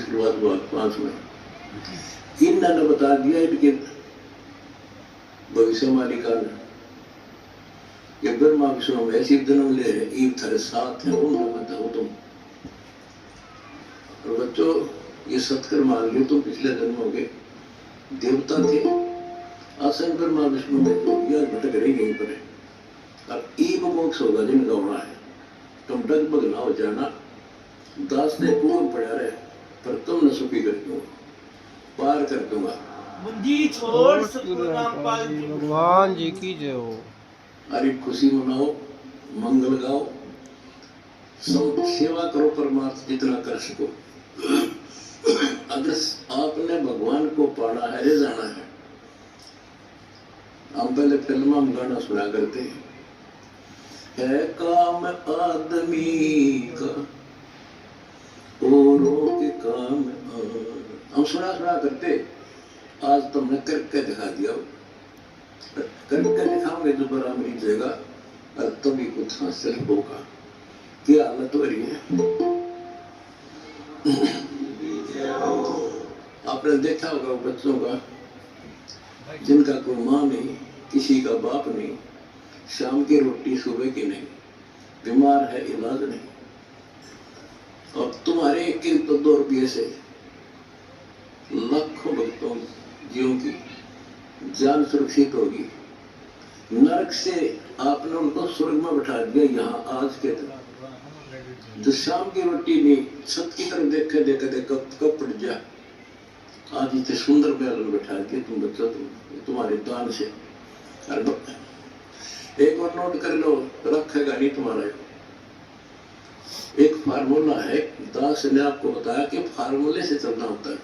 शुरुआत हुआ 5 में इन्होंने बता दिया इनके भविष्य मालिका ने ये ब्रह्मा विष्णु में ऐसी जन्म ले रहे एक थारे साथ है उनमें मत हो तुम। और बच्चों ये सत्कर मान लियो तुम पिछले जन्मों के देवता थे आसन ब्रह्मा विष्णु में तो यह भटक रही यहीं पर है। अब एक मोक्ष होगा जिनका होना है तुम डगमग ना हो जाना दास ने पूर्ण पड़ा रहे पर तुम न सुखी कर दूंगा पार कर दूंगा। मुंजी छोड़ सतगुरु भगवान जी की जय हो। अरे खुशी मनाओ मंगल गाओ सब सेवा करो परमार्थ जितना कर सको। अगर आपने भगवान को पाना है रे जाना है। हम पहले फिल्म में गाना सुना करते है काम आदमी का औरों के काम हम सुना करते आज तुमने करके दिखा दिया करके दिखाओगे दोबारा मिल जाएगा और तभी कुछ हासिल होगा। क्या हालत हो रही है आपने देखा होगा बच्चों का जिनका कोई माँ नहीं किसी का बाप नहीं शाम की रोटी सुबह की नहीं बीमार है इलाज नहीं और तुम्हारे 1 तो 2 रुपये से लाखों भक्तों जीवों की जान सुरक्षित होगी। नरक से आपने उनको स्वर्ग में बैठा दिया यहाँ आज के दिन जो शाम की रोटी नहीं छत की तरफ देखे देखे कब पड़ जा आज इतने सुंदर बैल बैठा दिए तुम बच्चों तुम्हारे दान से। एक और नोट कर लो रखेगा नहीं तुम्हारा एक फार्मूला है दास ने आपको बताया कि फार्मूले से चलना होता है।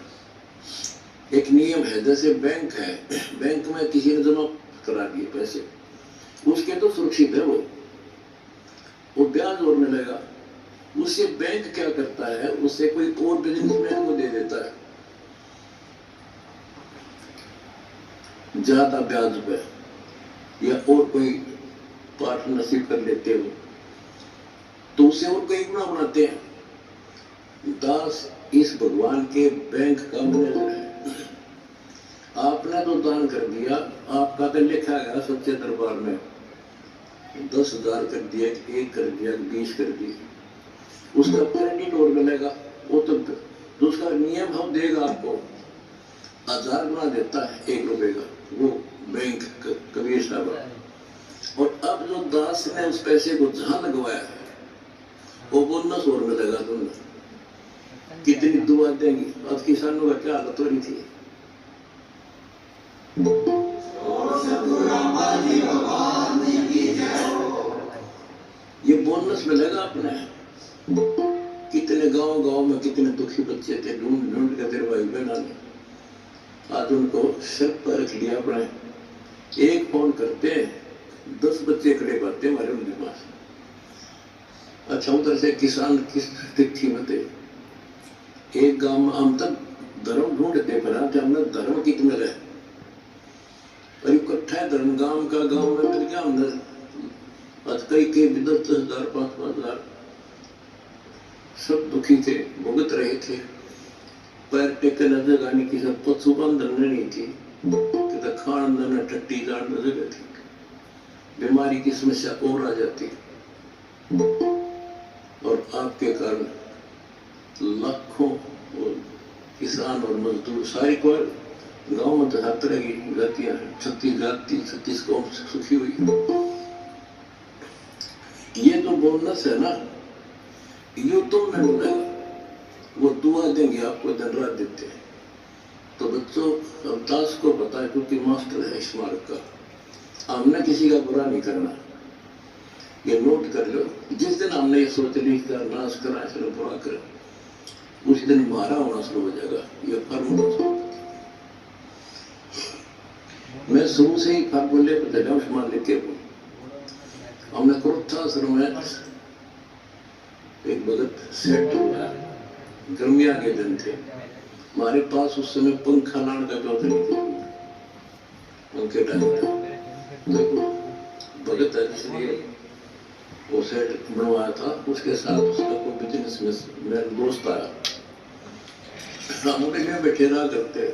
एक नियम है जैसे बैंक है बैंक में किसी ने जमा करा दिए पैसे उसके तो सुरक्षित है वो ब्याज और मिलेगा उससे बैंक क्या करता है उससे कोई और बिजनेसमैन को दे देता है ज्यादा ब्याज पे या और कोई पार्टनरशिप कर लेते हो तो उसे और कई गुना बनाते हैं। दास इस भगवान के बैंक का मैनेजर है। आपने तो दान कर दिया आपका तो लिखा गया सच्चे दरबार में 10,000 कर दिया 1 कर दिया 20 कर दिया उसका क्रेडिट और मिलेगा वो तो उसका नियम हम देगा आपको 1000 गुना देता है 1 रुपए का वो बैंक कबीर साहब। और अब जो दास ने उस पैसे को जहां लगवाया है वो बोनस और मिलेगा तुमने कितनी दुआ देंगी। आज किसानों का क्या हालत हो रही थी ये बोनस मिलेगा अपने कितने गांव में कितने दुखी बच्चे थे ढूंढ ढूंढ के तेरे भाई बहना ने आज उनको सिर पर रख लिया अपने एक फोन करते 10 बच्चे खड़े पाते हमारे उनके पास। अच्छा उधर से किसान किस स्थिति में थे एक गांव में हम तक धर्म ढूंढते पर हमने धर्म कितने रहे और इकट्ठा धर्म गांव में मिल गया हमने आज कई 10,000 5,000 सब दुखी थे भुगत रहे थे पैर टेके न जगह नहीं की सब पशु बंधन नहीं थी कि खान न टट्टी जान न जगह थी बीमारी की समस्या और आ जाती और आपके कारण लाखों किसान और मजदूर सारी को गांव में तो हर तरह की जातियां 36 कौम सुखी हुई। ये जो बोनस है ना ये तुम नहीं मिलेगा वो दुआ देंगे आपको दिन रात देते हैं। तो बच्चों अब दास को पता है क्योंकि मास्टर है स्मारक का हमने किसी का बुरा नहीं करना ये नोट कर लो। जिस दिन हमने ये सोच ली कर नाश करा चलो बुरा कर उस दिन मारा होना शुरू हो जाएगा। ये फार्मूला मैं शुरू से ही फार्मूले पर चला मान लेके हमने क्रोधाश्रम में एक भगत सेट हुआ गर्मिया के दिन थे हमारे पास उस समय पंखा लाने का चौधरी थे पंखे टाइम देखो भगत है इसलिए वो सेट बनवाया था उसके साथ उसका कोई बिजनेस में मेरा दोस्त आया हम भी में बैठे रहा करते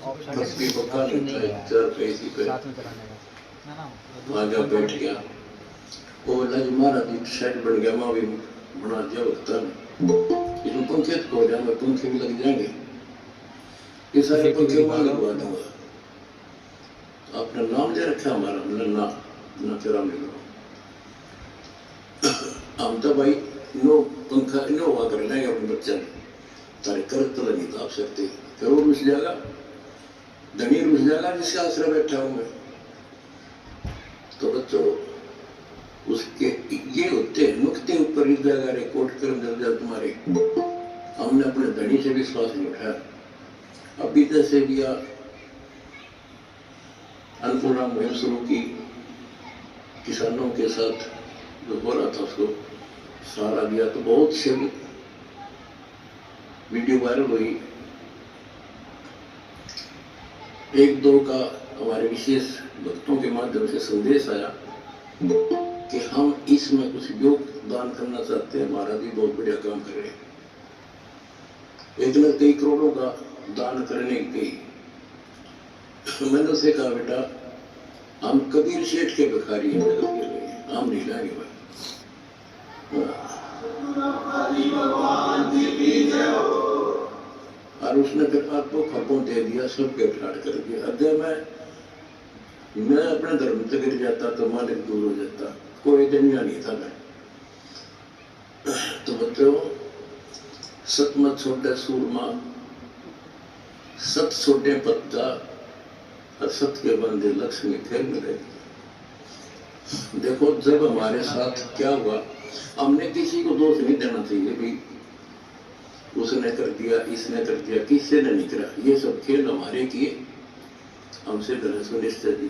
फंसी पक्का नहीं था चर पे इसी पे आगे बैठ गया वो लज महाराज जी सेट बन गया मैं भी बना दिया वक्ता ने इसमें पंखे तो हो जाएंगे पंखे भी लग जाएंगे ये सारे पंखे वहां लगवा दूंगा आपने नाम दे रखा हमारा नन्ना ना तेरा मिलो हम तो भाई नो पंखा नो हुआ कर लेंगे अपने बच्चे ने तारे कर तो नहीं ताप सकते करो रुस जाएगा धनी रुस जाएगा जिसके आश्रय बैठा हूं मैं तो बच्चों उसके ये होते हैं नुक्ते ऊपर इस जगह रिकॉर्ड कर दर्जा तुम्हारे हमने अपने धनी से विश्वास नहीं उठाया अभी जैसे भी अन्नपूर्णा मुहिम शुरू की किसानों के साथ जो हो रहा था उसको सहारा दिया तो बहुत से वीडियो वायरल हुई एक दो का हमारे विशेष भक्तों के माध्यम से संदेश आया कि हम इसमें कुछ योगदान करना चाहते हैं महाराज जी बहुत बढ़िया काम कर रहे हैं एक न कई करोड़ों का दान करने की मैंने उसे कहा बेटा हम कबीर शेठ के भिखारी हैं जगत के लिए हम नहीं लाएंगे भाई और उसने फिर आपको खपों दे दिया सब के ठाट कर दिया अगर मैं अपने धर्म तक गिर जाता तो मालिक दूर हो जाता कोई दुनिया नहीं था मैं तो बच्चों सत मत छोटे सूरमा सत छोटे पत्ता और सत के बंदे लक्ष्मी फिर मिलेगी देखो जब हमारे साथ क्या हुआ हमने किसी को दोष नहीं देना चाहिए भी उसने कर दिया इसने कर दिया किससे ने नहीं करा ये सब खेल हमारे किए हमसे डरे सुनिश्चित जी